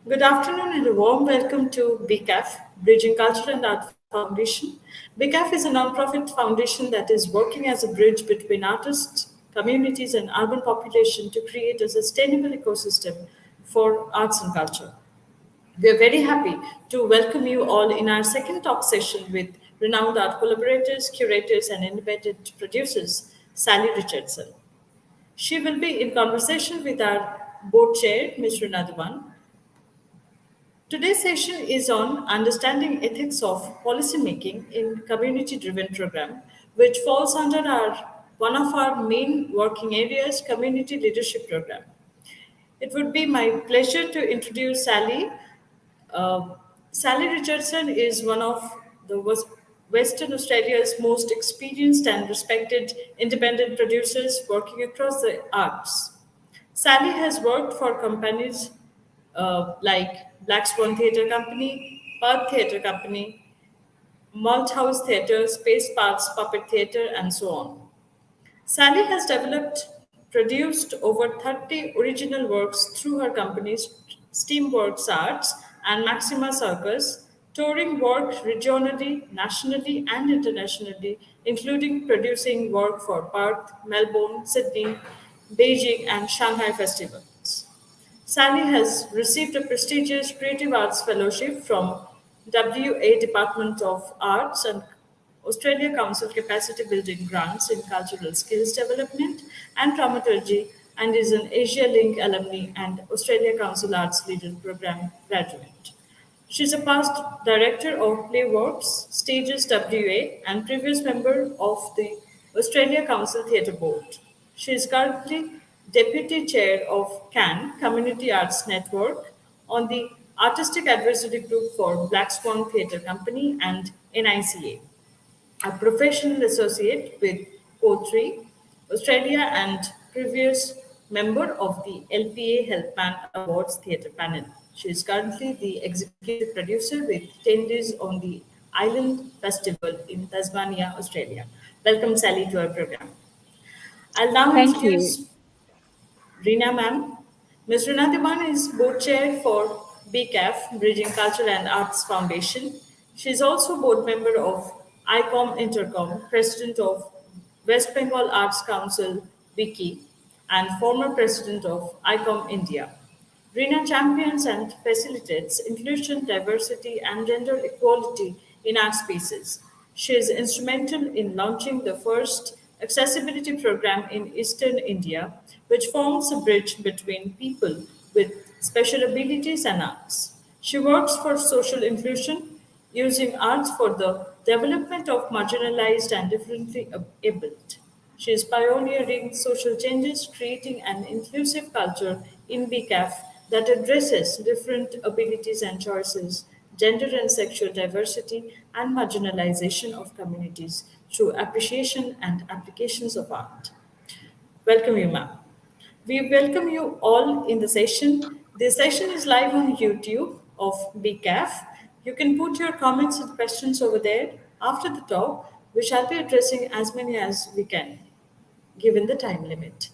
Good afternoon and a warm welcome to B-CAF, Bridging Culture and Art Foundation. B-CAF is a non-profit foundation that is working as a bridge between artists, communities, and urban population to create a sustainable ecosystem for arts and culture. We are very happy to welcome you all in our second talk session with renowned art collaborators, curators, and independent producers, Sally Richardson. She will be in conversation with our board chair, Ms. Runadavan. Today's session is on understanding ethics of policymaking in community-driven program, which falls under our one of our main working areas, community leadership program. It would be my pleasure to introduce Sally. Uh, Sally Richardson is one of the Western Australia's most experienced and respected independent producers working across the arts. Sally has worked for companies like Black Swan Theatre Company, Perth Theatre Company, Malthouse Theatre, Space Parks Puppet Theatre, and so on. Sally has produced over 30 original works through her companies Steamworks Arts and Maxima Circus, touring work regionally, nationally, and internationally, including producing work for Perth, Melbourne, Sydney, Beijing, and Shanghai festivals. Sally has received a prestigious Creative Arts Fellowship from WA Department of Arts and Australia Council Capacity Building Grants in Cultural Skills Development and Dramaturgy and is an Asia Link alumni and Australia Council Arts Leader Program graduate. She is a past director of Playworks, Stages WA, and previous member of the Australia Council Theatre Board. She is currently deputy chair of CAN, Community Arts Network, on the Artistic Advisory Group for Black Swan Theatre Company and NICA, a professional associate with Co3 Australia and previous member of the LPA Healthpan Awards Theatre Panel. She is currently the executive producer with 10 days on the Island Festival in Tasmania, Australia. Welcome, Sally, to our program. I'll now Thank you. introduce Reena ma'am. Ms. Reena Diman is board chair for B-CAF, Bridging Culture and Arts Foundation. She is also board member of ICOM Intercom, president of West Bengal Arts Council, WIKI, and former president of ICOM India. Reena champions and facilitates inclusion, diversity, and gender equality in art spaces. She is instrumental in launching the first accessibility program in Eastern India, which forms a bridge between people with special abilities and arts. She works for social inclusion, using arts for the development of marginalized and differently abled. She is pioneering social changes, creating an inclusive culture in B-CAF that addresses different abilities and choices, gender and sexual diversity, and marginalization of communities through appreciation and applications of art. Welcome you, ma'am. We welcome you all in the session. This session is live on YouTube of B-CAF. You can put your comments and questions over there after the talk. We shall be addressing as many as we can, given the time limit.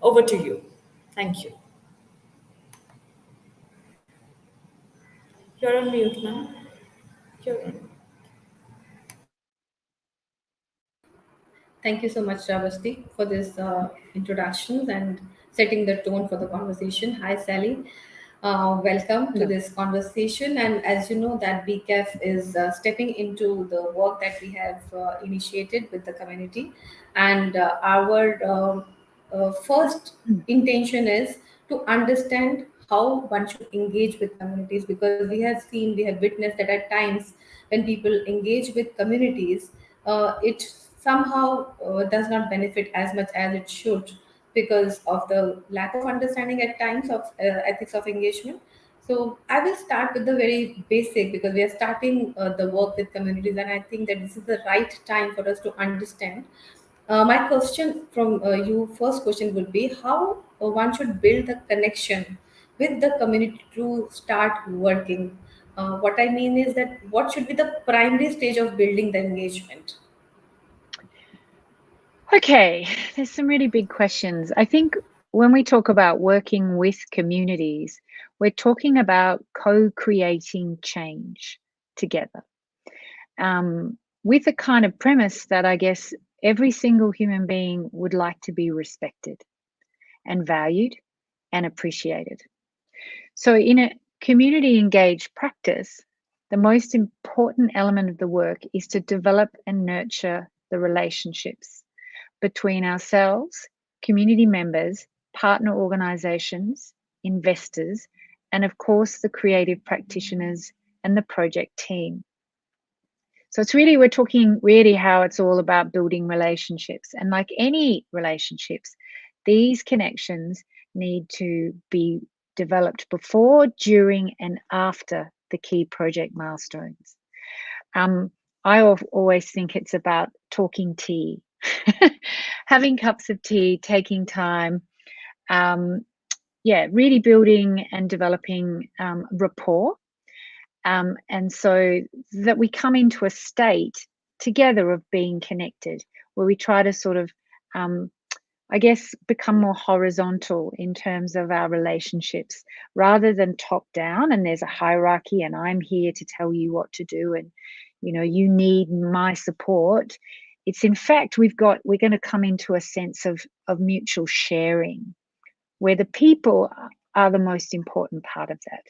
Over to you. Thank you. You're on mute, ma'am. You're on. Thank you so much, Ravasti, for this introductions and setting the tone for the conversation. Hi, Sally. Welcome to Yeah. this conversation. And as you know, that BCAF is stepping into the work that we have initiated with the community. And our first intention is to understand how one should engage with communities, because we have witnessed that at times when people engage with communities, it somehow does not benefit as much as it should, because of the lack of understanding at times of ethics of engagement. So I will start with the very basic, because we are starting the work with communities, and I think that this is the right time for us to understand. My question from you, first question would be how one should build a connection with the community to start working. What I mean is that what should be the primary stage of building the engagement? Okay, there's some really big questions. I think when we talk about working with communities, we're talking about co-creating change together, with a kind of premise that I guess every single human being would like to be respected and valued and appreciated. So, in a community engaged practice, the most important element of the work is to develop and nurture the relationships between ourselves, community members, partner organisations, investors, and of course, the creative practitioners and the project team. So it's really, we're talking really how it's all about building relationships. And like any relationships, these connections need to be developed before, during, and after the key project milestones. I always think it's about talking tea, having cups of tea, taking time, really building and developing rapport. And so that we come into a state together of being connected, where we try to sort of, I guess, become more horizontal in terms of our relationships rather than top down. And there's a hierarchy, and I'm here to tell you what to do, and you need my support. It's, in fact, we're going to come into a sense of mutual sharing, where the people are the most important part of that.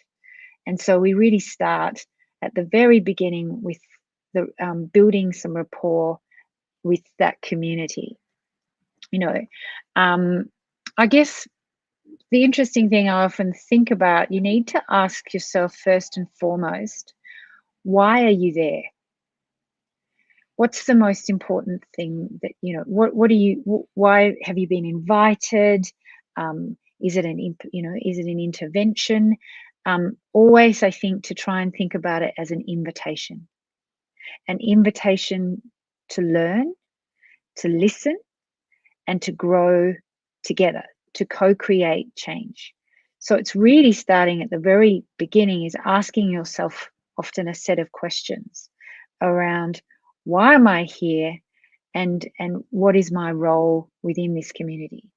And so we really start at the very beginning with the building some rapport with that community. I guess the interesting thing I often think about, you need to ask yourself first and foremost, why are you there? What's the most important thing that, why have you been invited? Is it an intervention? Always, I think, to try and think about it as an invitation to learn, to listen, and to grow together, to co-create change. So it's really starting at the very beginning, is asking yourself often a set of questions around, why am I here, and what is my role within this community?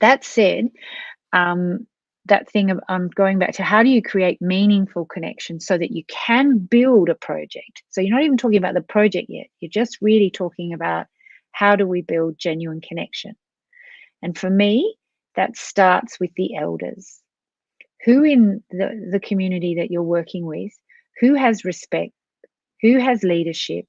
That said, that thing of going back to, how do you create meaningful connections so that you can build a project? So you're not even talking about the project yet. You're just really talking about, how do we build genuine connection? And for me, that starts with the elders. Who in the community that you're working with, who has respect, who has leadership,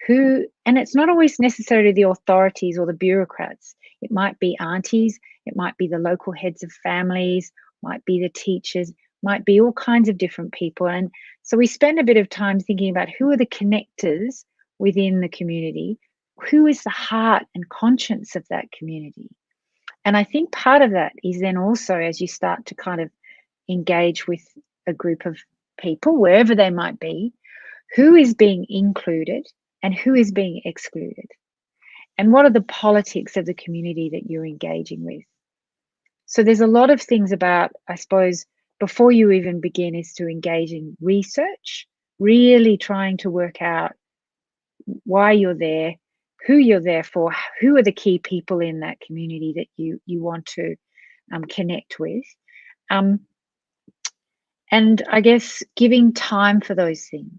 and it's not always necessarily the authorities or the bureaucrats. It might be aunties, it might be the local heads of families, might be the teachers, might be all kinds of different people. And so we spend a bit of time thinking about, who are the connectors within the community? Who is the heart and conscience of that community? And I think part of that is then also, as you start to kind of engage with a group of people, wherever they might be, who is being included and who is being excluded? And what are the politics of the community that you're engaging with? So there's a lot of things about, I suppose, before you even begin, is to engage in research, really trying to work out why you're there, who you're there for, who are the key people in that community that you want to connect with. And I guess giving time for those things.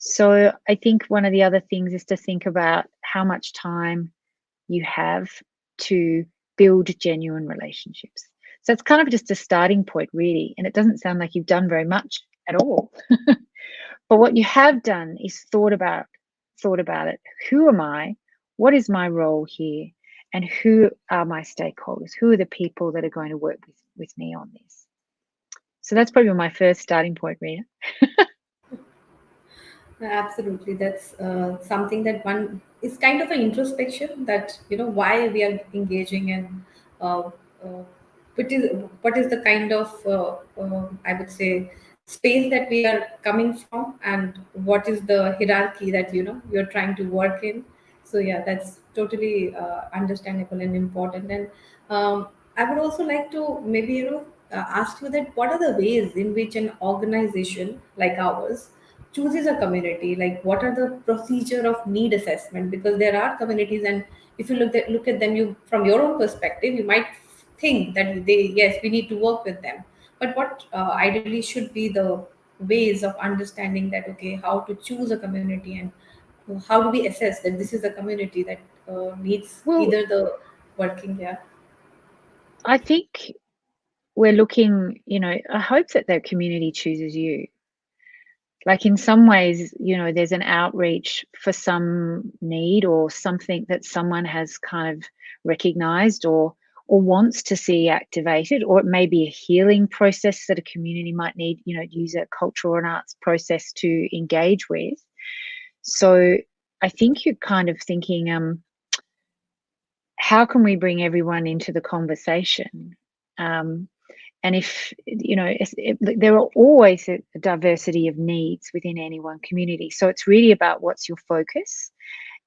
So I think one of the other things is to think about how much time you have to build genuine relationships. So it's kind of just a starting point, really. And it doesn't sound like you've done very much at all. But what you have done is thought about it. Who am I? What is my role here? And who are my stakeholders? Who are the people that are going to work with me on this? So that's probably my first starting point, Rita. Absolutely, that's something that one is kind of an introspection, that why we are engaging, and uh, uh, what is the kind of I would say space that we are coming from, and what is the hierarchy that you're trying to work in. So yeah, that's totally understandable and important. And I would also like to maybe ask you that, what are the ways in which an organization like ours chooses a community, like what are the procedure of need assessment? Because there are communities, and if you look at them, you from your own perspective, you might think that they, yes, we need to work with them. But what ideally should be the ways of understanding that, okay, how to choose a community, and how do we assess that this is a community that needs Well, either the working, yeah. I think we're looking, I hope that the community chooses you. Like in some ways, there's an outreach for some need or something that someone has kind of recognized or wants to see activated, or it may be a healing process that a community might need, use a cultural and arts process to engage with. So I think you're kind of thinking, how can we bring everyone into the conversation? And there are always a diversity of needs within any one community. So it's really about what's your focus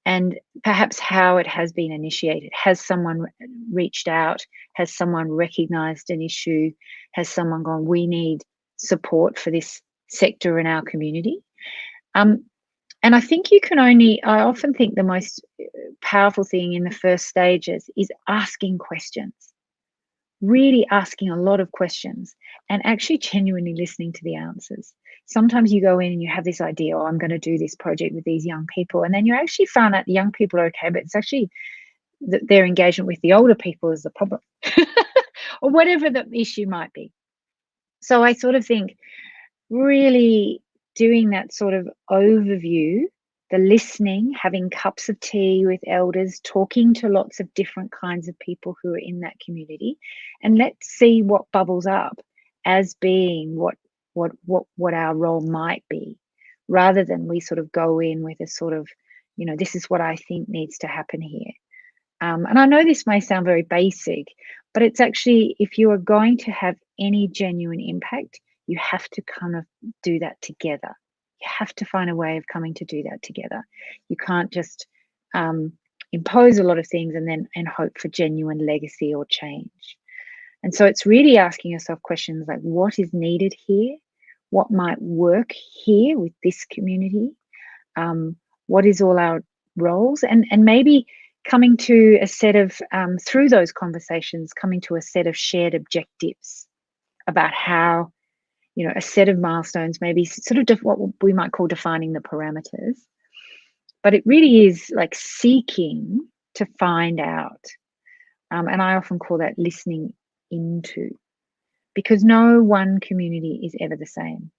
and perhaps how it has been initiated. Has someone reached out? Has someone recognized an issue? Has someone gone, we need support for this sector in our community? And I think I often think the most powerful thing in the first stages is asking questions, really asking a lot of questions and actually genuinely listening to the answers. Sometimes you go in and you have this idea, oh, I'm going to do this project with these young people. And then you actually found out the young people are okay, but it's actually their engagement with the older people is the problem or whatever the issue might be. So I sort of think really doing that sort of overview, the listening, having cups of tea with elders, talking to lots of different kinds of people who are in that community, and let's see what bubbles up as being what our role might be, rather than we sort of go in with a sort of, this is what I think needs to happen here. And I know this may sound very basic, but it's actually, if you are going to have any genuine impact, you have to kind of do that together. You have to find a way of coming to do that together. You can't just impose a lot of things and hope for genuine legacy or change. And so it's really asking yourself questions like, what is needed here? What might work here with this community? What is all our roles? And maybe coming to a set of, through those conversations, coming to a set of shared objectives about how, a set of milestones, maybe sort of what we might call defining the parameters. But it really is like seeking to find out. And I often call that listening into, because no one community is ever the same.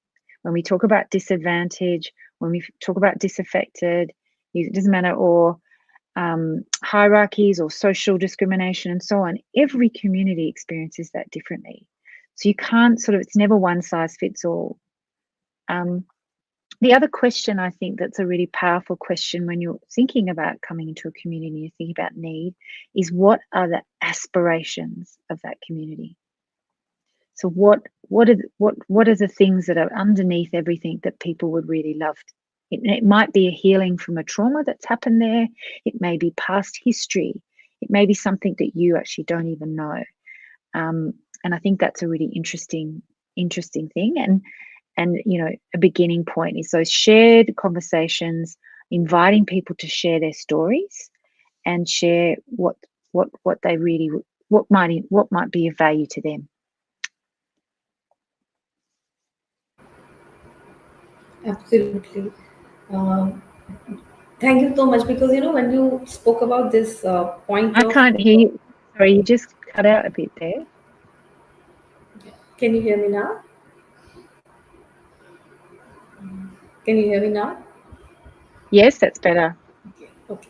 When we talk about disadvantage, when we talk about disaffected, it doesn't matter, or hierarchies or social discrimination and so on, every community experiences that differently. So you can't it's never one size fits all. The other question I think that's a really powerful question when you're thinking about coming into a community, you think about need, is what are the aspirations of that community? So what are the things that are underneath everything that people would really love? It might be a healing from a trauma that's happened there. It may be past history. It may be something that you actually don't even know. And I think that's a really interesting thing. And a beginning point is those shared conversations, inviting people to share their stories and share what they really what might be of value to them. Absolutely. Um, Thank you so much, because when you spoke about this point I of, can't hear you. Sorry, you just cut out a bit there. can you hear me now? Can you hear me now? Yes, that's better. Okay. Okay.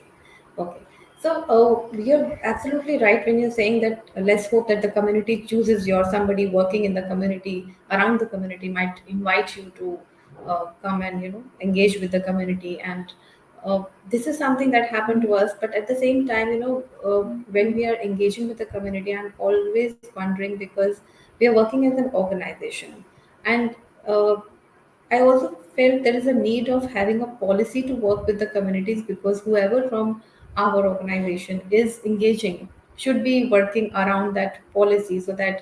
Okay. So you're absolutely right when you're saying that let's hope that the community chooses you, or somebody working in the community, around the community, might invite you to come and engage with the community. And this is something that happened to us. But at the same time, when we are engaging with the community, I'm always wondering, because we are working as an organization, and I also felt there is a need of having a policy to work with the communities, because whoever from our organization is engaging should be working around that policy, so that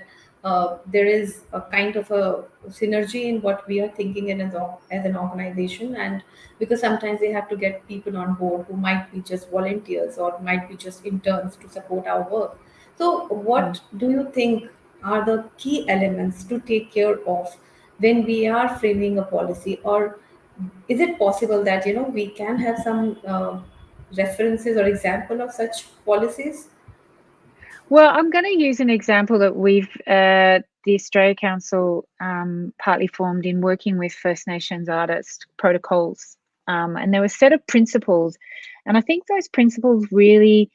there is a kind of a synergy in what we are thinking in as an organization, and because sometimes we have to get people on board who might be just volunteers or might be just interns to support our work. So Mm. what do you think are the key elements to take care of when we are framing a policy, or is it possible that we can have some references or example of such policies? Well, I'm going to use an example that the Australia Council partly formed in working with First Nations artists protocols. And there were a set of principles. And I think those principles really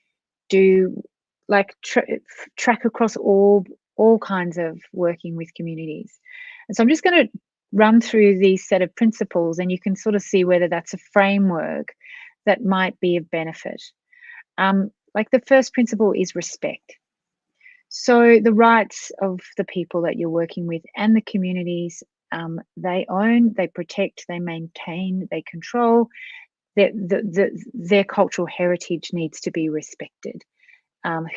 do like track across all kinds of working with communities. And so I'm just going to run through these set of principles, and you can sort of see whether that's a framework that might be of benefit. Like the first principle is respect. So the rights of the people that you're working with and the communities, they own, they protect, they maintain, they control. Their cultural heritage needs to be respected.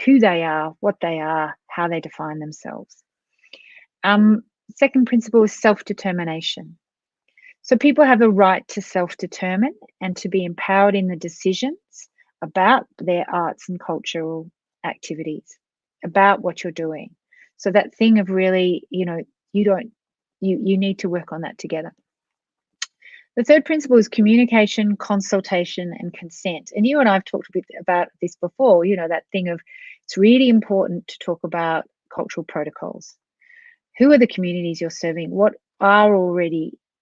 Who they are, what they are, how they define themselves. Second principle is self-determination. So people have a right to self-determine and to be empowered in the decisions about their arts and cultural activities, about what you're doing. So that thing of really, you need to work on that together. The third principle is communication, consultation, and consent. And you and I have talked a bit about this before, that thing of it's really important to talk about cultural protocols. Who are the communities you're serving? What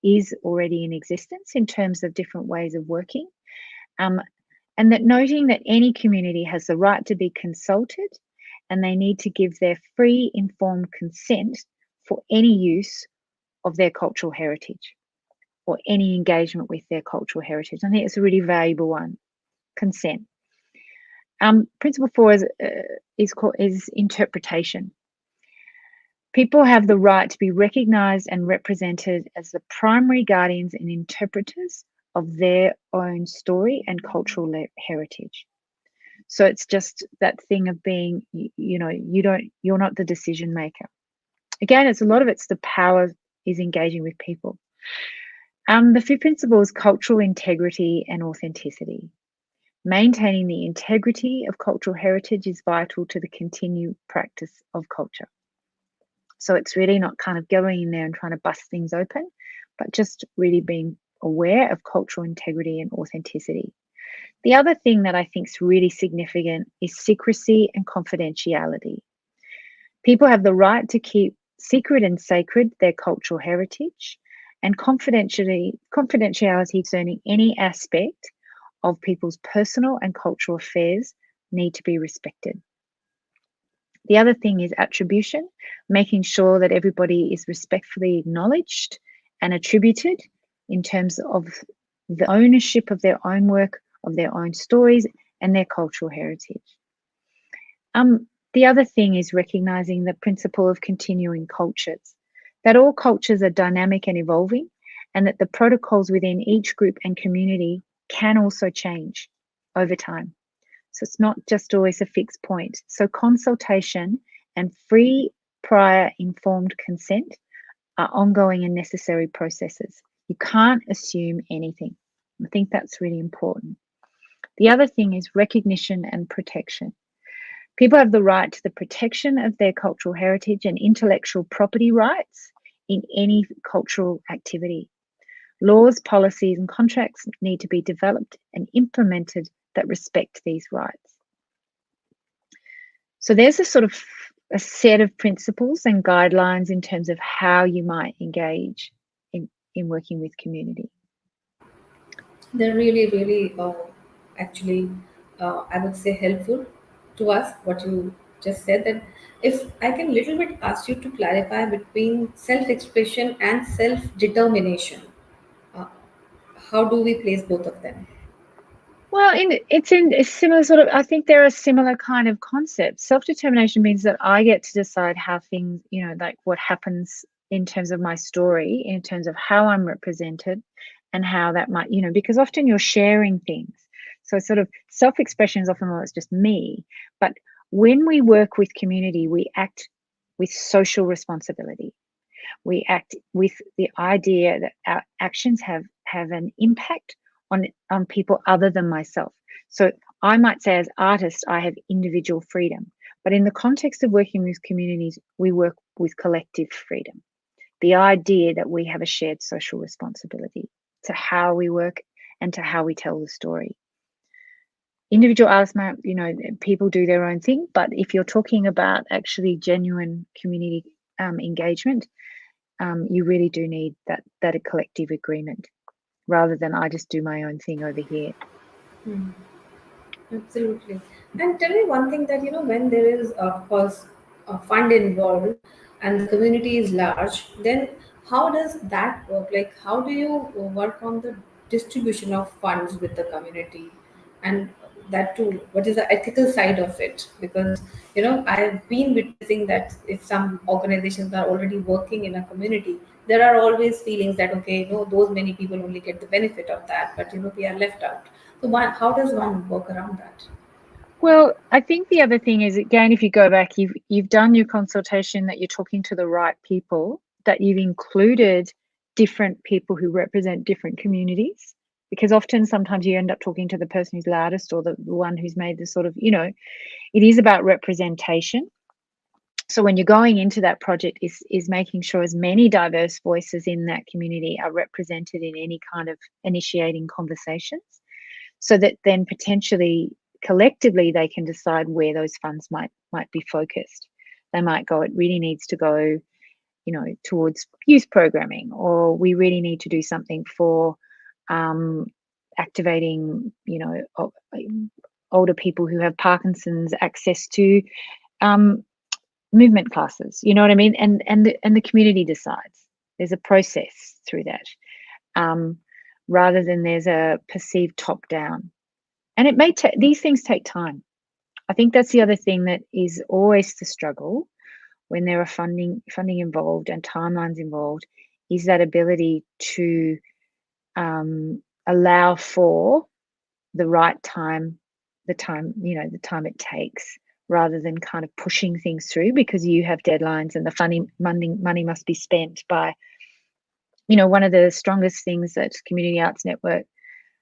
is already in existence in terms of different ways of working? And that noting that any community has the right to be consulted, and they need to give their free, informed consent for any use of their cultural heritage or any engagement with their cultural heritage. I think it's a really valuable one, consent. Principle 4 is interpretation. People have the right to be recognised and represented as the primary guardians and interpreters of their own story and cultural heritage. So it's just that thing of being, you're not the decision maker. Again, it's the power is engaging with people. The fifth principle is cultural integrity and authenticity. Maintaining the integrity of cultural heritage is vital to the continued practice of culture. So it's really not kind of going in there and trying to bust things open, but just really being aware of cultural integrity and authenticity. The other thing that I think is really significant is secrecy and confidentiality. People have the right to keep secret and sacred their cultural heritage, and confidentiality concerning any aspect of people's personal and cultural affairs need to be respected. The other thing is attribution, making sure that everybody is respectfully acknowledged and attributed in terms of the ownership of their own work, of their own stories, and their cultural heritage. The other thing is recognizing the principle of continuing cultures, that all cultures are dynamic and evolving, and that the protocols within each group and community can also change over time. So it's not just always a fixed point. So consultation and free prior informed consent are ongoing and necessary processes. You can't assume anything. I think that's really important. The other thing is recognition and protection. People have the right to the protection of their cultural heritage and intellectual property rights in any cultural activity. Laws, policies, and contracts need to be developed and implemented that respect these rights. So there's a set of principles and guidelines in terms of how you might engage in working with community. They're really, really actually, I would say, helpful to us. What you just said, that if I can little bit ask you to clarify between self-expression and self-determination, uh, how do we place both of them? Well, it's in a similar sort of, I think there are similar kind of concepts. Self-determination means that I get to decide how things, like what happens in terms of my story, in terms of how I'm represented and how that might, because often you're sharing things. So sort of self-expression is often, well, it's just me. But when we work with community, we act with social responsibility. We act with the idea that our actions have an impact on people other than myself. So I might say as artists, I have individual freedom, but in the context of working with communities, we work with collective freedom. The idea that we have a shared social responsibility to how we work and to how we tell the story. Individual artists might, people do their own thing, but if you're talking about actually genuine community engagement, you really do need that a collective agreement rather than I just do my own thing over here. Absolutely. And tell me one thing that, when there is, of course, a fund involved and the community is large, then how does that work? Like, how do you work on the distribution of funds with the community? And that too, what is the ethical side of it? Because, I've been witnessing that if some organizations are already working in a community, there are always feelings that, okay, those many people only get the benefit of that, but, we are left out. So how does one work around that? Well, I think the other thing is, again, if you go back, you've done your consultation, that you're talking to the right people, that you've included different people who represent different communities, because often sometimes you end up talking to the person who's loudest or the one who's made the sort of, it is about representation. So when you're going into that project is making sure as many diverse voices in that community are represented in any kind of initiating conversations, so that then potentially collectively they can decide where those funds might be focused. They might go, it really needs to go, towards youth programming, or we really need to do something for activating, older people who have Parkinson's access to movement classes. You know what I mean? And the community decides. There's a process through that, rather than there's a perceived top down. And it may these things take time. I think that's the other thing that is always the struggle when there are funding involved and timelines involved, is that ability to allow for the right time, the time it takes, rather than kind of pushing things through because you have deadlines and the money must be spent by, one of the strongest things that Community Arts Network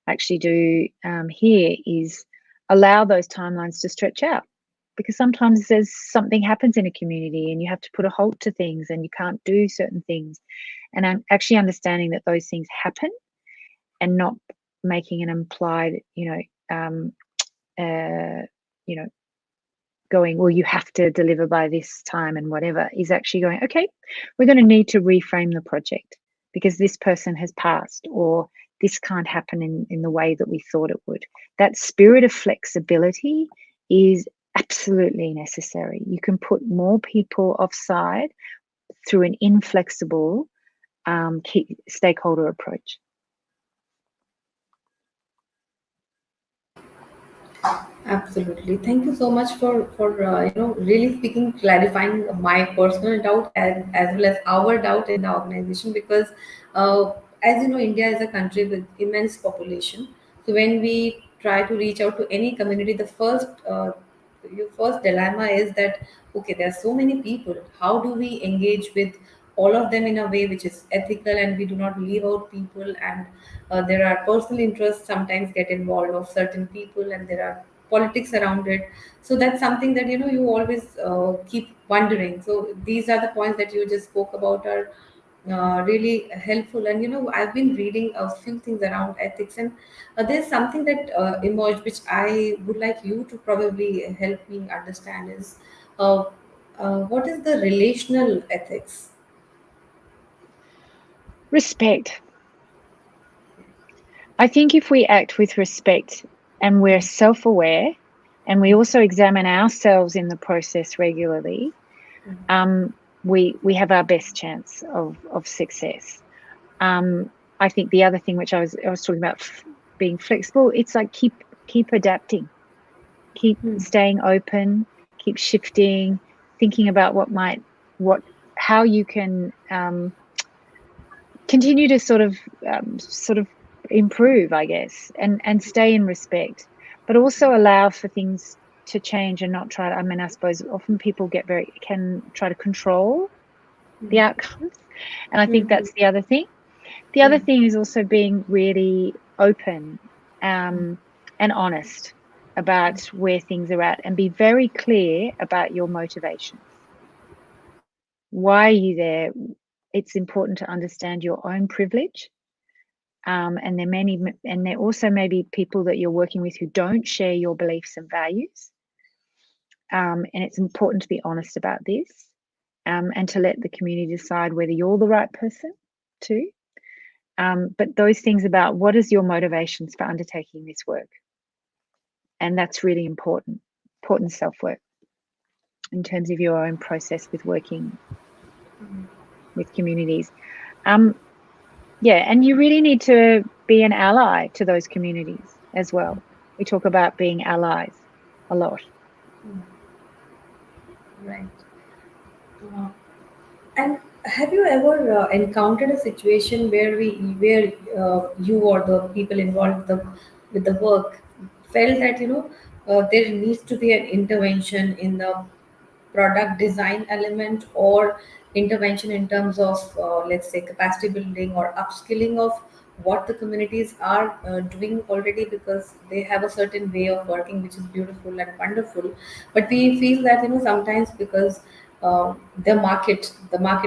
actually do here is allow those timelines to stretch out, because sometimes there's something happens in a community and you have to put a halt to things and you can't do certain things, and I'm actually understanding that those things happen and not making an implied going, well, you have to deliver by this time and whatever, is actually going, okay, we're going to need to reframe the project because this person has passed, or this can't happen in the way that we thought it would. That spirit of flexibility is absolutely necessary. You can put more people offside through an inflexible stakeholder approach. Absolutely. Thank you so much for really speaking, clarifying my personal doubt as well as our doubt in the organization, because as you know, India is a country with immense population. So when we try to reach out to any community, the your first dilemma is that, okay, there are so many people. How do we engage with all of them in a way which is ethical and we do not leave out people? And there are personal interests sometimes get involved of certain people, and there are politics around it. So that's something that you always keep wondering. So these are the points that you just spoke about are really helpful. And I've been reading a few things around ethics, and there's something that emerged which I would like you to probably help me understand is uh, what is the relational ethics? Respect. I think if we act with respect and we're self-aware and we also examine ourselves in the process regularly, we have our best chance of success. I think the other thing which I was talking about, being flexible, it's like keep adapting, keep staying open, keep shifting, thinking about how you can continue to sort of improve, I guess, and stay in respect, but also allow for things to change and not try to, I mean, I suppose often people can try to control the outcomes. And I think that's the other thing. The other thing is also being really open and honest about where things are at, and be very clear about your motivations. Why are you there? It's important to understand your own privilege. And there also may be people that you're working with who don't share your beliefs and values. And it's important to be honest about this, and to let the community decide whether you're the right person too. But those things about what is your motivations for undertaking this work, and that's really important self-work in terms of your own process with working with communities. Yeah, and you really need to be an ally to those communities as well. We talk about being allies a lot. Right. And have you ever encountered a situation where you or the people involved with the work felt that there needs to be an intervention in the product design element, or intervention in terms of let's say capacity building or upskilling of what the communities are doing already, because they have a certain way of working which is beautiful and wonderful, but we feel that sometimes because the market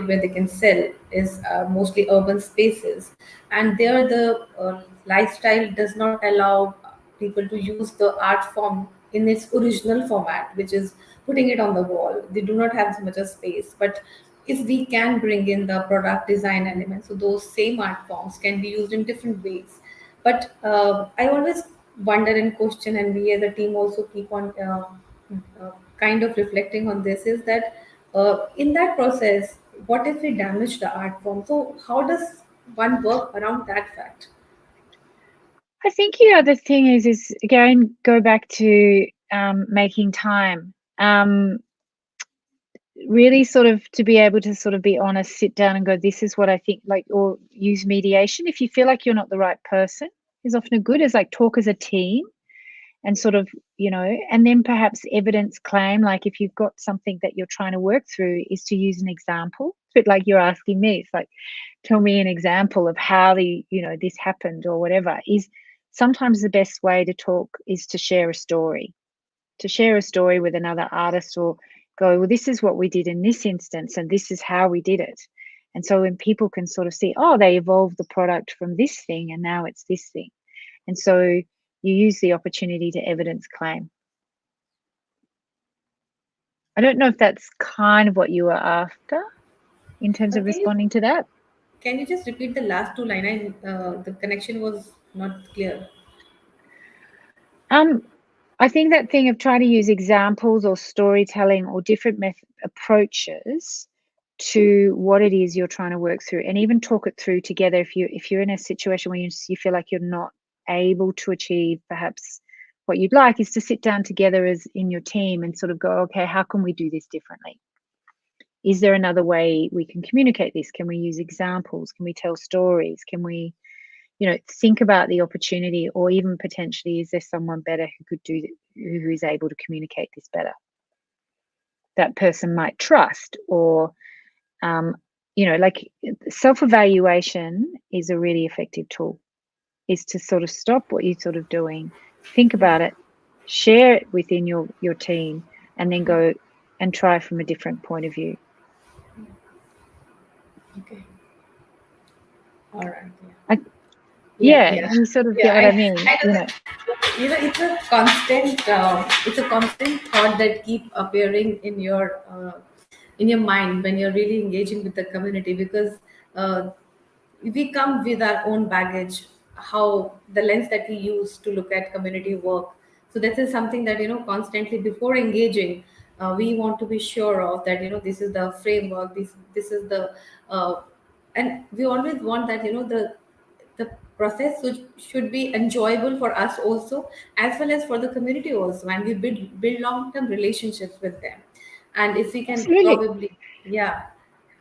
where they can sell is mostly urban spaces, and there the lifestyle does not allow people to use the art form in its original format, which is putting it on the wall. They do not have so much of space. But if we can bring in the product design elements, so those same art forms can be used in different ways. But I always wonder and question, and we as a team also keep on kind of reflecting on this, is that in that process, what if we damage the art form? So how does one work around that fact? I think the other thing is again, go back to making time. Really sort of to be able to sort of be honest, sit down and go, this is what I think, like, or use mediation. If you feel like you're not the right person, is often a good as like talk as a team and sort of, and then perhaps evidence claim, like if you've got something that you're trying to work through, is to use an example. It's a bit like you're asking me, it's like, tell me an example of how this happened or whatever. Is sometimes the best way to talk is to share a story, with another artist, or go, well, this is what we did in this instance and this is how we did it. And so when people can sort of see, oh, they evolved the product from this thing and now it's this thing. And so you use the opportunity to evidence claim. I don't know if that's kind of what you were after in terms of Can you responding to that. can you just repeat the last two line? The connection was not clear. I think that thing of trying to use examples or storytelling or different approaches to what it is you're trying to work through, and even talk it through together. If you're in a situation where you feel like you're not able to achieve perhaps what you'd like, is to sit down together as in your team and sort of go, okay, how can we do this differently? Is there another way we can communicate this? Can we use examples? Can we tell stories? Can we think about the opportunity, or even potentially, is there someone better who is able to communicate this better, that person might trust? Or like, self-evaluation is a really effective tool, is to sort of stop what you're sort of doing, think about it, share it within your team, and then go and try from a different point of view. Okay. All right. Yeah, Yeah. you sort of Yeah. get what I mean. I know that, it's a constant thought that keep appearing in your mind when you're really engaging with the community, because uh, we come with our own baggage, how the lens that we use to look at community work. So this is something that constantly before engaging, we want to be sure of that this is the framework, this is the and we always want that the process should be enjoyable for us also, as well as for the community also, and we build long-term relationships with them. And if we can Absolutely. probably, yeah,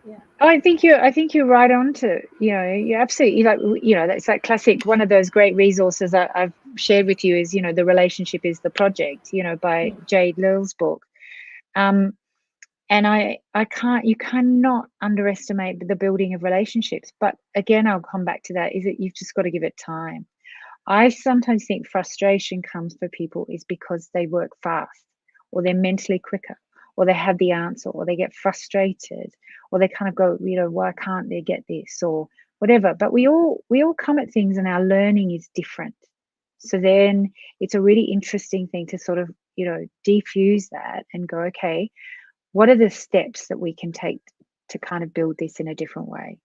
Yeah. I think you're right on to, you're absolutely, like, that's that classic, one of those great resources that I've shared with you is, The Relationship is the Project, by Jade Lill's book. And you cannot underestimate the building of relationships. But again, I'll come back to that, is that you've just got to give it time. I sometimes think frustration comes for people is because they work fast, or they're mentally quicker, or they have the answer, or they get frustrated, or they kind of go, why can't they get this, or whatever. But we all come at things, and our learning is different. So then it's a really interesting thing to sort of, defuse that and go, okay, what are the steps that we can take to kind of build this in a different way?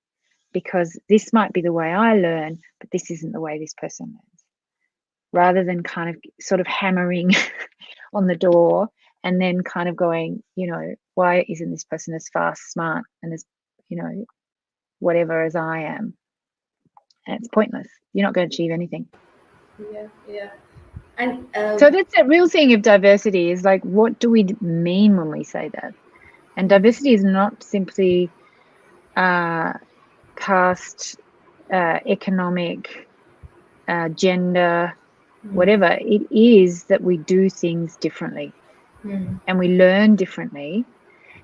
Because this might be the way I learn, but this isn't the way this person learns. Rather than kind of sort of hammering on the door and then kind of going, why isn't this person as fast, smart, and as, whatever as I am? And it's pointless. You're not going to achieve anything. Yeah, yeah. And So that's the real thing of diversity, is like, what do we mean when we say that? And diversity is not simply caste, economic, gender, whatever. It is that we do things differently, and we learn differently,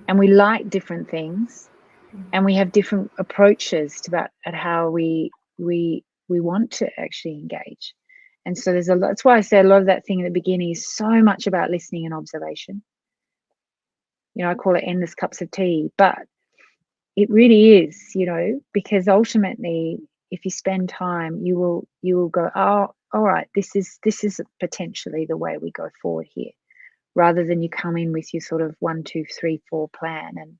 and we like different things, and we have different approaches to at how we want to actually engage. And so there's a lot. That's why I said a lot of that thing at the beginning is so much about listening and observation. I call it endless cups of tea, but it really is, because ultimately, if you spend time, you will go, oh, all right, this is potentially the way we go forward here, rather than you come in with your sort of 1, 2, 3, 4 plan and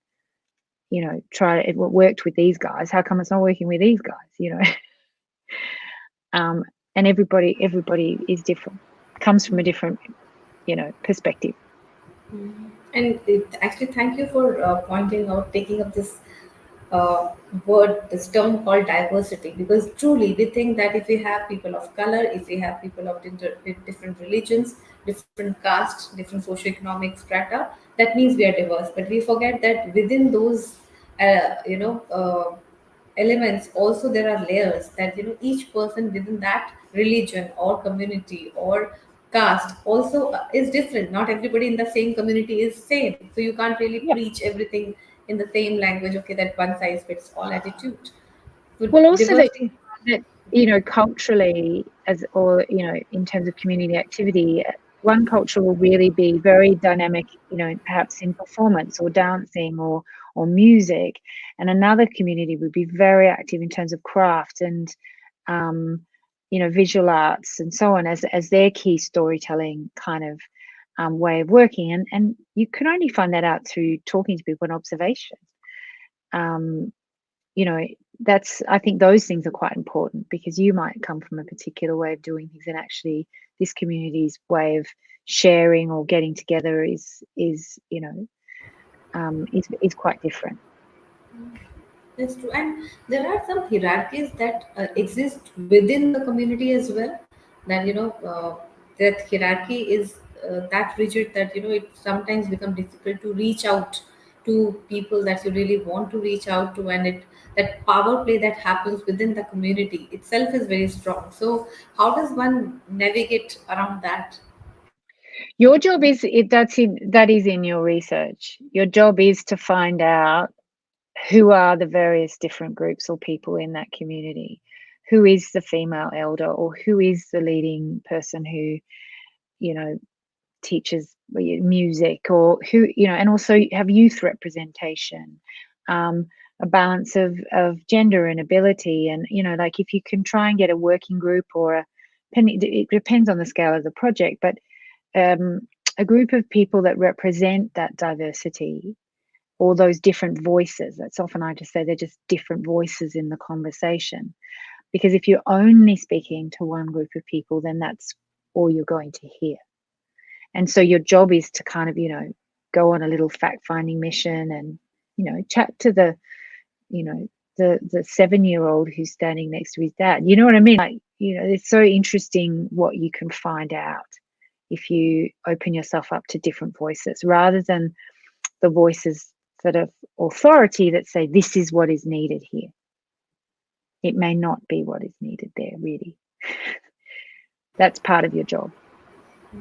try it worked with these guys. How come it's not working with these guys? And everybody is different, comes from a different perspective. and actually, thank you for pointing out, taking up this this term called diversity, because truly we think that if we have people of color, if we have people of with different religions, different castes, different socioeconomic strata, that means we are diverse. But we forget that within those, elements, also there are layers, that each person within that religion or community or caste also is different. Not everybody in the same community is same, so you can't really Yeah. preach everything in the same language, okay, that one size fits all attitude. So Well, also that diversity. culturally, or in terms of community activity, one culture will really be very dynamic, perhaps in performance or dancing or music, and another community would be very active in terms of craft and visual arts and so on as their key storytelling kind of way of working, and you can only find that out through talking to people and observation. um, that's, I think those things are quite important, because you might come from a particular way of doing things, and actually this community's way of sharing or getting together is quite different. That's true. And there are some hierarchies that exist within the community as well. That that hierarchy is that rigid that it sometimes becomes difficult to reach out to people that you really want to reach out to, and it that power play that happens within the community itself is very strong. So how does one navigate around that? Your job is that is in your research. Your job is to find out who are the various different groups or people in that community, who is the female elder, or who is the leading person who teaches music, or who and also have youth representation, a balance of gender and ability, and like if you can try and get a working group, or it depends on the scale of the project, but a group of people that represent that diversity, all those different voices. That's often, I just say, they're just different voices in the conversation. Because if you're only speaking to one group of people, then that's all you're going to hear. And so your job is to kind of, go on a little fact finding mission, and, chat to the 7-year-old who's standing next to his dad. You know what I mean? Like, it's so interesting what you can find out if you open yourself up to different voices, rather than the voices sort of authority that say this is what is needed here. It may not be what is needed there, really. That's part of your job.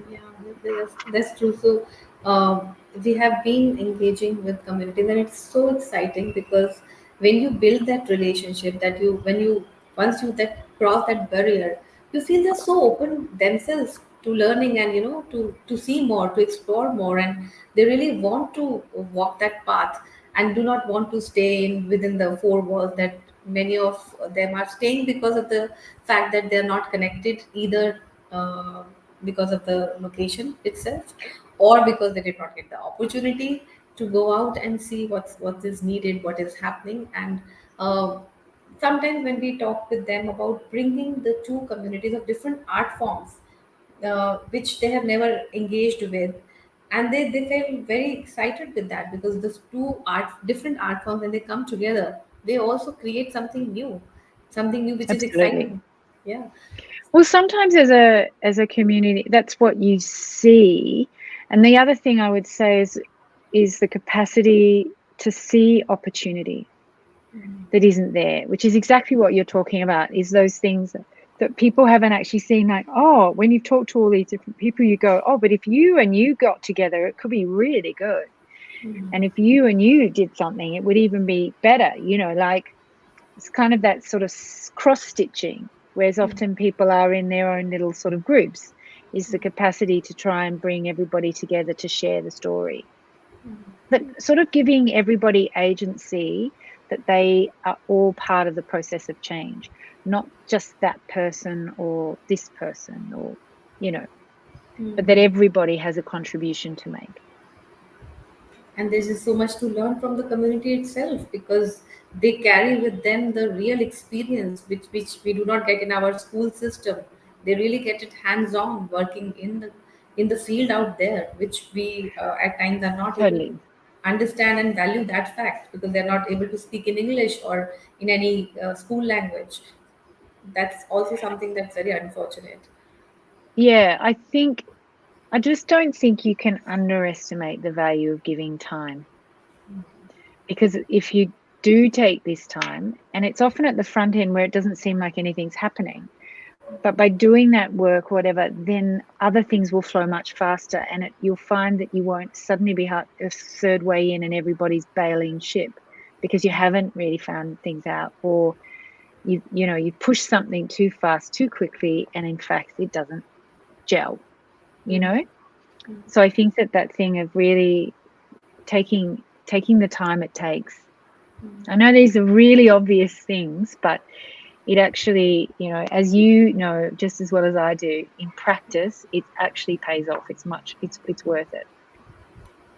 Yeah, that's true. So we have been engaging with communities, and it's so exciting because when you build that relationship, that you when you once you that cross that barrier, you feel they're so open themselves to learning, and to see more, to explore more, and they really want to walk that path and do not want to stay in within the four walls that many of them are staying because of the fact that they're not connected either. Because of the location itself, or because they did not get the opportunity to go out and see what is needed, what is happening. And sometimes when we talk with them about bringing the two communities of different art forms, which they have never engaged with, and they feel very excited with that, because those two different art forms, when they come together, they also create something new, which is Absolutely. exciting. Yeah. Well, sometimes as a community, that's what you see. And the other thing I would say is the capacity to see opportunity that isn't there, which is exactly what you're talking about, is those things that people haven't actually seen. Like, oh, when you've talked to all these different people, you go, oh, but if you and you got together, it could be really good. And if you and you did something, it would even be better, like it's kind of that sort of cross stitching, whereas often people are in their own little sort of groups, is the capacity to try and bring everybody together to share the story. But sort of giving everybody agency that they are all part of the process of change, not just that person or this person or, but that everybody has a contribution to make. And there's just so much to learn from the community itself, because they carry with them the real experience, which we do not get in our school system. They really get it hands on, working in the field out there, which we at times are not able to Totally. understand and value that fact, because they're not able to speak in English or in any school language. That's also something that's very unfortunate. Yeah, I just don't think you can underestimate the value of giving time, because if you do take this time, and it's often at the front end where it doesn't seem like anything's happening, but by doing that work, whatever, then other things will flow much faster, and you'll find that you won't suddenly be a third way in and everybody's bailing ship because you haven't really found things out, or you push something too fast, too quickly, and in fact it doesn't gel, you know? So I think that thing of really taking the time it takes. I know these are really obvious things, but it actually, as you know just as well as I do, in practice, it actually pays off. It's worth it.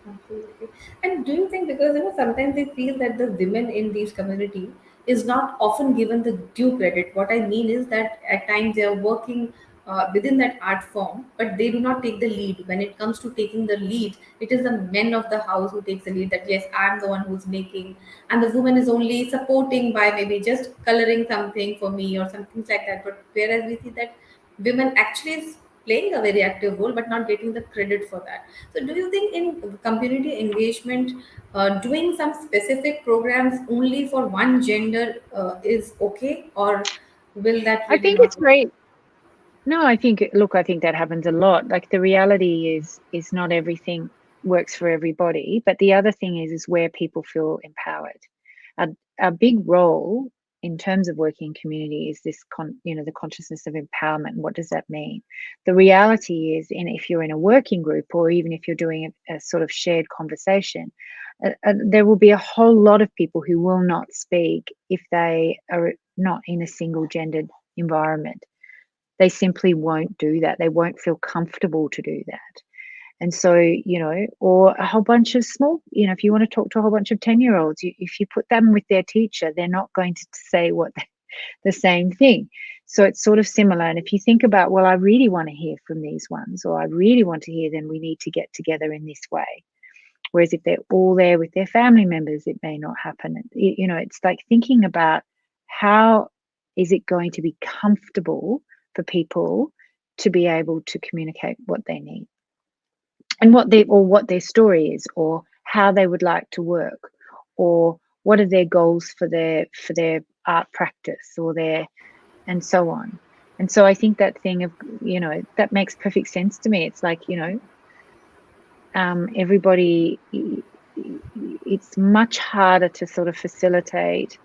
Absolutely. And do you think, because sometimes they feel that the women in these community is not often given the due credit. What I mean is that at times they are working within that art form, but they do not take the lead. When it comes to taking the lead, it is the men of the house who takes the lead. That yes, I am the one who's making, and the woman is only supporting by maybe just coloring something for me or something like that. But whereas we see that women actually is playing a very active role, but not getting the credit for that. So, do you think in community engagement, doing some specific programs only for one gender is okay, or will that I really think not it's work? great. No, I think that happens a lot. Like, the reality is not everything works for everybody, but the other thing is where people feel empowered. A, a big role in terms of working community is this the consciousness of empowerment. What does that mean? The reality is, if you're in a working group, or even if you're doing a sort of shared conversation, there will be a whole lot of people who will not speak if they are not in a single gendered environment. They simply won't do that. They won't feel comfortable to do that. And so, or a whole bunch of small, if you want to talk to a whole bunch of 10-year-olds, if you put them with their teacher, they're not going to say the same thing. So it's sort of similar. And if you think about, well, I really want to hear from these ones, or I really want to hear them, we need to get together in this way. Whereas if they're all there with their family members, it may not happen. It's like thinking about how is it going to be comfortable for people to be able to communicate what they need and what their story is, or how they would like to work, or what are their goals for their art practice or their, and so on. And so I think that thing of, that makes perfect sense to me. It's like, everybody, it's much harder to sort of facilitate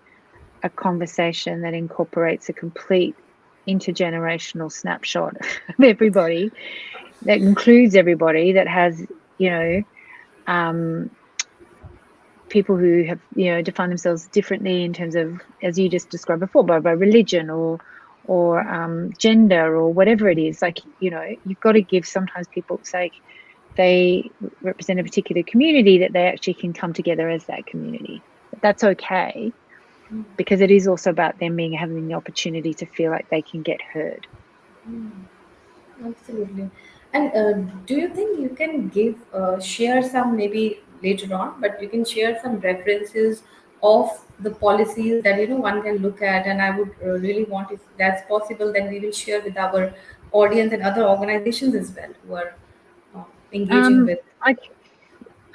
a conversation that incorporates a complete intergenerational snapshot of everybody, that includes everybody, that has, people who have, defined themselves differently in terms of, as you just described before, by religion or gender or whatever it is. Like, you've got to give sometimes people, say they represent a particular community, that they actually can come together as that community. But that's okay, because it is also about them having the opportunity to feel like they can get heard. Absolutely. And do you think you can share some, maybe later on, but you can share some references of the policies that one can look at? And I would really want, if that's possible, then we will share with our audience and other organizations as well who are engaging with.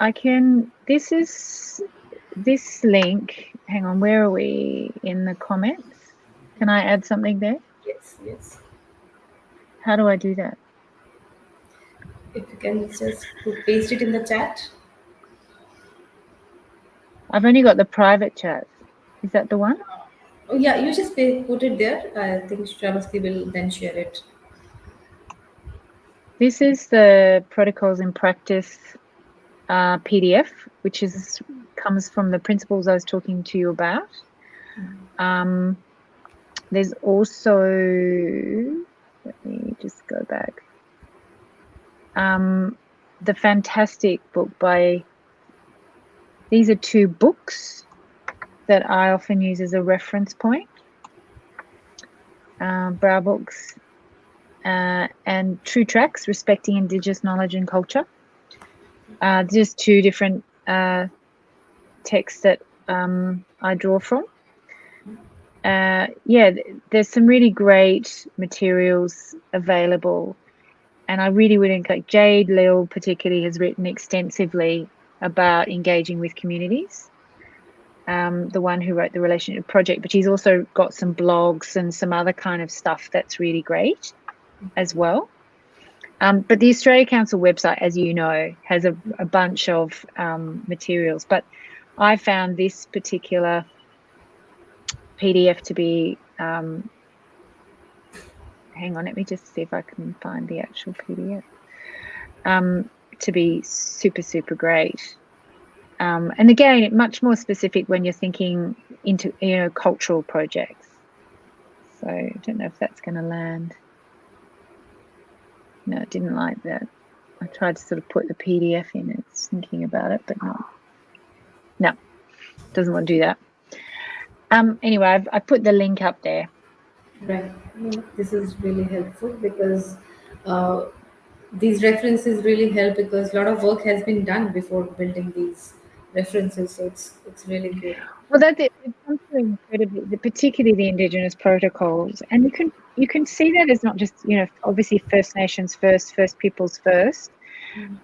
I can. This link. Hang on, where are we in the comments? Can I add something there? Yes, yes. How do I do that? If you can just paste it in the chat. I've only got the private chat. Is that the one? Oh, yeah, you just put it there. I think Shravasti will then share it. This is the Protocols in Practice PDF, which comes from the principles I was talking to you about. There's also, let me just go back, the fantastic book these are two books that I often use as a reference point, Brow Books and True Tracks, Respecting Indigenous Knowledge and Culture. Just two different texts that I draw from. There's some really great materials available, and I really would encourage. Jade Lil particularly has written extensively about engaging with communities, the one who wrote the Relationship Project, but she's also got some blogs and some other kind of stuff that's really great as well. But the Australia Council website, as you know, has a bunch of materials, but I found this particular PDF to be, hang on, let me just see if I can find the actual PDF, to be super, super great. And again, much more specific when you're thinking into, cultural projects. So I don't know if that's going to land. No, it didn't like that. I tried to sort of put the PDF in. It's thinking about it, but no, doesn't want to do that. Anyway, I put the link up there. Right. This is really helpful because these references really help, because a lot of work has been done before building these references. So it's really good. Well, that's it. It comes through incredibly, particularly the Indigenous protocols, and you can see that as not just, obviously First Nations first, First Peoples first,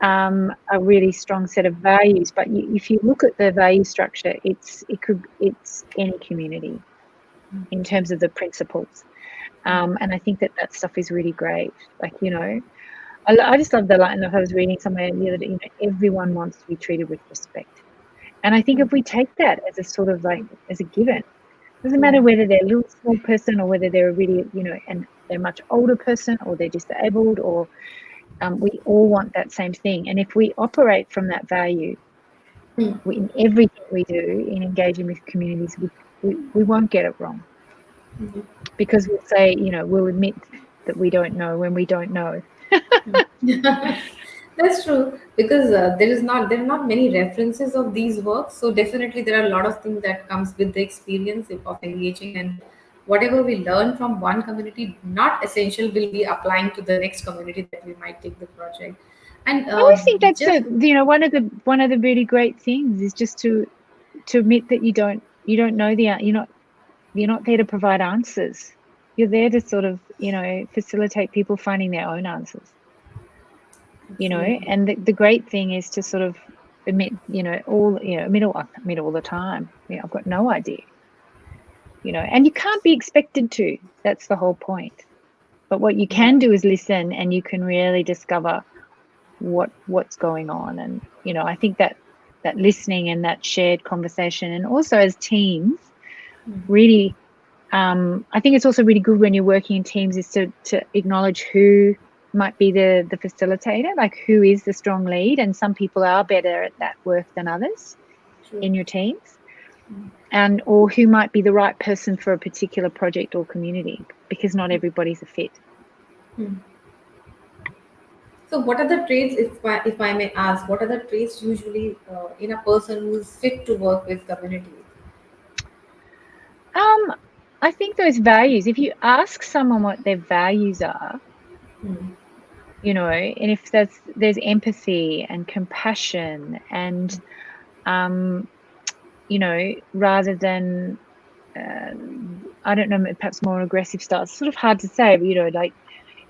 a really strong set of values. But if you look at the value structure, it's any community in terms of the principles, and I think that stuff is really great. Like, I just love the line that I was reading somewhere the other day. Everyone wants to be treated with respect. And I think if we take that as a sort of like, as a given, doesn't matter whether they're a little small person or whether they're a really, and they're a much older person or they're disabled, or we all want that same thing. And if we operate from that value in everything we do in engaging with communities, we won't get it wrong. Because we'll say, we'll admit that we don't know when we don't know. That's true, because there are not many references of these works. So definitely there are a lot of things that comes with the experience of engaging, and whatever we learn from one community, not essential will be applying to the next community that we might take the project. And I always think that's one of the really great things is just to admit that you don't know you're not there to provide answers. You're there to sort of facilitate people finding their own answers. And the great thing is to sort of admit all the time. I've got no idea. And you can't be expected to. That's the whole point. But what you can do is listen, and you can really discover what's going on. And I think that listening and that shared conversation, and also as teams, really, I think it's also really good when you're working in teams is to acknowledge who might be the facilitator, like who is the strong lead. And some people are better at that work than others in your teams, or who might be the right person for a particular project or community, because not everybody's a fit. So, what are the traits, if I may ask, what are the traits usually in a person who is fit to work with community? I think those values, if you ask someone what their values are, and if there's empathy and compassion and, rather than, I don't know, perhaps more aggressive style, it's sort of hard to say, but, like,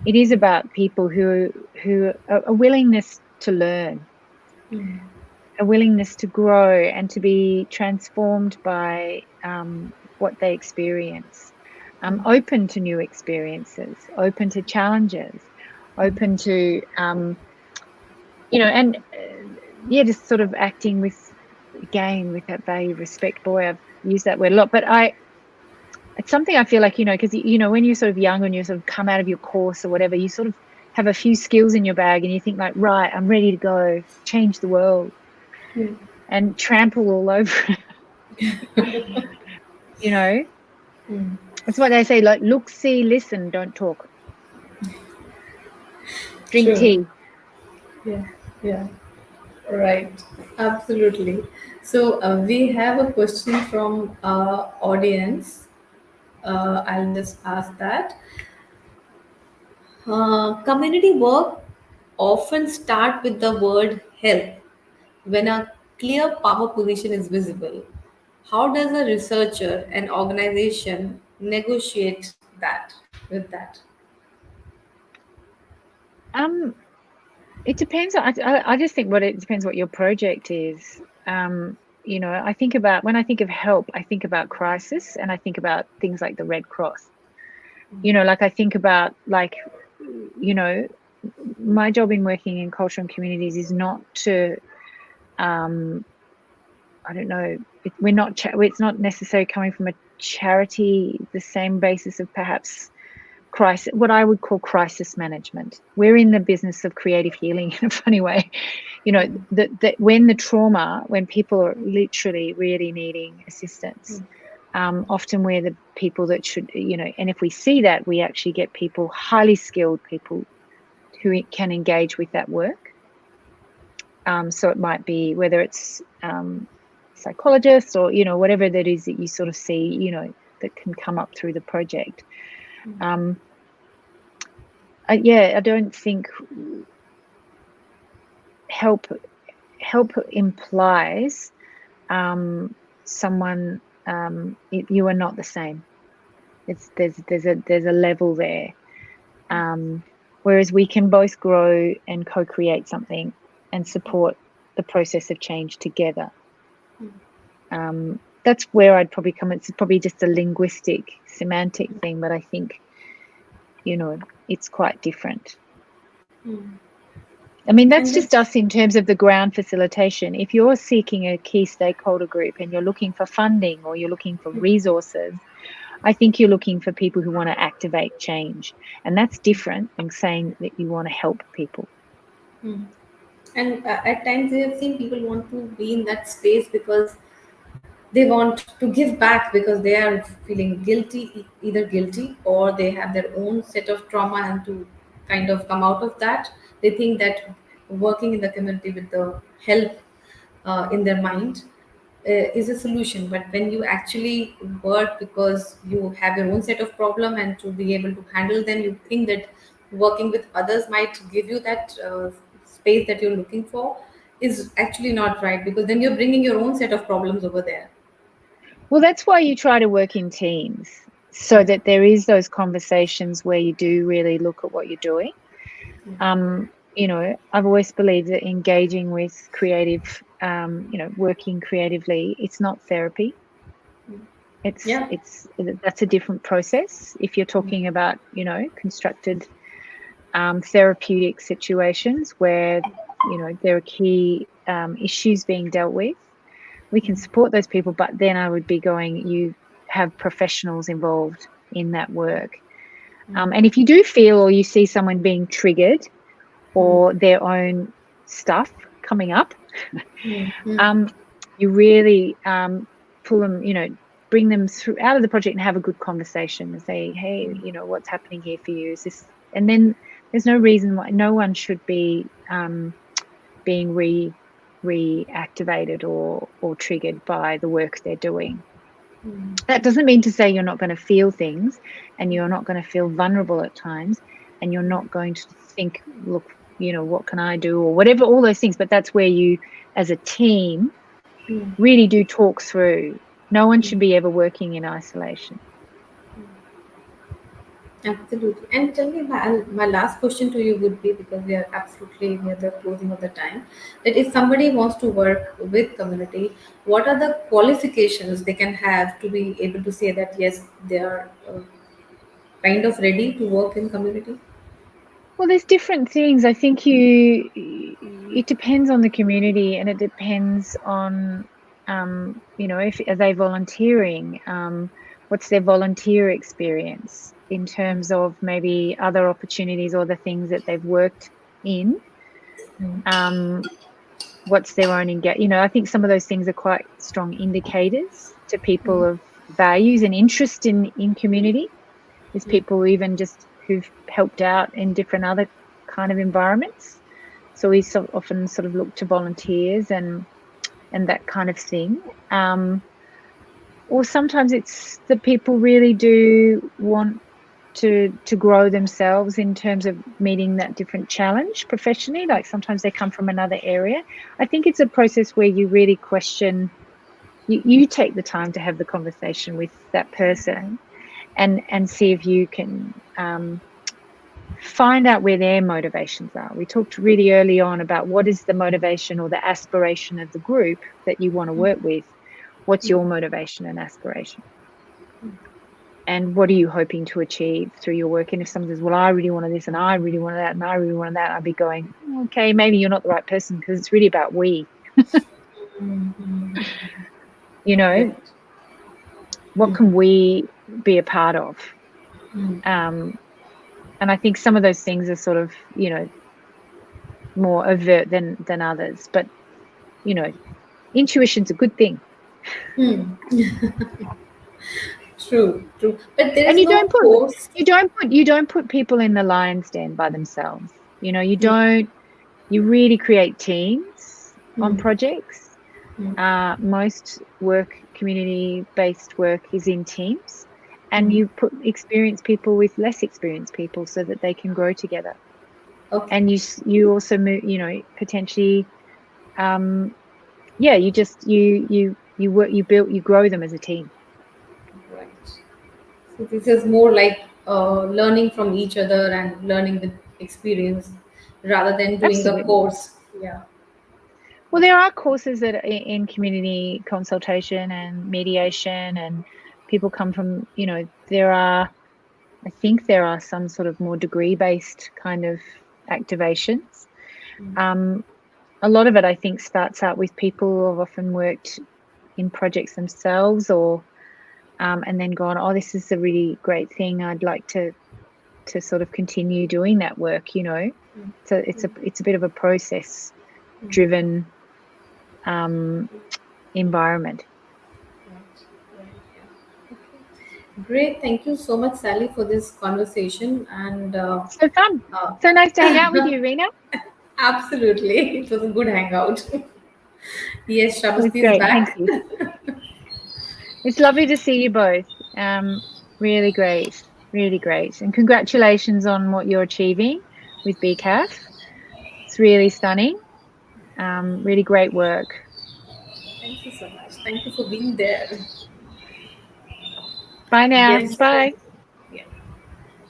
it is about people who a willingness to learn, a willingness to grow and to be transformed by what they experience, open to new experiences, open to challenges, open to, just sort of acting with that value of respect. Boy, I've used that word a lot, but it's something I feel like, because, when you're sort of young and you sort of come out of your course or whatever, you sort of have a few skills in your bag and you think like, right, I'm ready to go change the world and trample all over it. It's what they say, like, look, see, listen, don't talk. Drink tea. Yeah. Right. Absolutely. So we have a question from our audience. I'll just ask that. Community work often start with the word help when a clear power position is visible. How does a researcher and organization negotiate that with that? It depends. I just think it depends what your project is. I think about, when I think of help, I think about crisis, and I think about things like the Red Cross. Like I think about, like, my job in working in culture and communities is not to, I don't know, it's not necessarily coming from a charity, the same basis of perhaps crisis, what I would call crisis management. We're in the business of creative healing in a funny way. That when people are literally really needing assistance, often we're the people that should, and if we see that, we actually get people, highly skilled people, who can engage with that work. So it might be whether it's psychologists or, whatever that is that you sort of see, that can come up through the project. I don't think help implies someone, you are not the same. There's a level there, whereas we can both grow and co-create something and support the process of change together. That's where I'd probably come. It's probably just a linguistic, semantic thing, but I think, it's quite different. I mean, that's just us in terms of the ground facilitation. If you're seeking a key stakeholder group and you're looking for funding or you're looking for resources, I think you're looking for people who want to activate change. And that's different than saying that you want to help people. And at times we have seen people want to be in that space because they want to give back, because they are feeling guilty, either guilty or they have their own set of trauma, and to kind of come out of that, they think that working in the community with the help in their mind is a solution. But when you actually work because you have your own set of problem and to be able to handle them, you think that working with others might give you that space that you're looking for, is actually not right, because then you're bringing your own set of problems over there. Well, that's why you try to work in teams, so that there is those conversations where you do really look at what you're doing. I've always believed that engaging with creative working creatively, it's not therapy. Yeah. That's a different process. If you're talking about, constructed therapeutic situations where, there are key issues being dealt with, we can support those people, but then I would be going, you have professionals involved in that work. And if you do feel or you see someone being triggered or their own stuff coming up, you really pull them, bring them through out of the project and have a good conversation and say, hey, what's happening here for you? Is this? And then there's no reason why no one should be being reactivated or triggered by the work they're doing. That doesn't mean to say you're not going to feel things and you're not going to feel vulnerable at times and you're not going to think, look, what can I do or whatever, all those things. But that's where you, as a team, really do talk through. No one should be ever working in isolation. Absolutely. And tell me, my last question to you would be, because we are absolutely near the closing of the time, that if somebody wants to work with community, what are the qualifications they can have to be able to say that, yes, they are kind of ready to work in community? Well, there's different things. I think it depends on the community and it depends on, if are they volunteering, what's their volunteer experience in terms of maybe other opportunities or the things that they've worked in. What's their own engagement? I think some of those things are quite strong indicators to people of values and interest in community. There's people even just who've helped out in different other kind of environments. So we often sort of look to volunteers and that kind of thing. Or sometimes it's that people really do want to grow themselves in terms of meeting that different challenge professionally. Like sometimes they come from another area. I think it's a process where you really question, you take the time to have the conversation with that person and see if you can find out where their motivations are. We talked really early on about what is the motivation or the aspiration of the group that you want to work with. What's your motivation and aspiration? And what are you hoping to achieve through your work? And if someone says, well, I really wanted this and I really wanted that and I really wanted that, I'd be going, okay, maybe you're not the right person because it's really about we. What can we be a part of? And I think some of those things are sort of, more overt than others. But, intuition's a good thing. True. But there is And you no course. don't put people in the lion's den by themselves. You really create teams on projects. Most community-based work is in teams, and you put experienced people with less experienced people so that they can grow together. Okay. And you also move, potentially, you grow them as a team. Right. So this is more like learning from each other and learning with experience rather than doing Absolutely. a course. Yeah. Well, there are courses that are in community consultation and mediation, and people come from, I think there are some sort of more degree-based kind of activations. A lot of it, I think, starts out with people who have often worked in projects themselves or and then gone, oh, this is a really great thing. I'd like to sort of continue doing that work, So it's a bit of a process-driven environment. Great. Thank you so much, Sally, for this conversation. And So fun. So nice to hang out with you, Rena. absolutely. It was a good hangout. Yes, It was Shabasti is great. back. Thank you. It's lovely to see you both. Really great. Really great. And congratulations on what you're achieving with B-CAF. It's really stunning. Really great work. Thank you so much. Thank you for being there. Bye now. Yes. Bye. Yeah.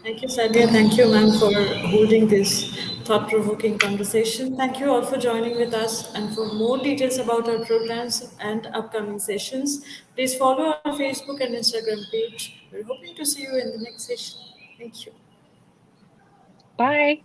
Thank you, Sadia. Thank you, ma'am, for holding this thought provoking conversation. Thank you all for joining with us. And for more details about our programs and upcoming sessions, please follow our Facebook and Instagram page. We're hoping to see you in the next session. Thank you. Bye.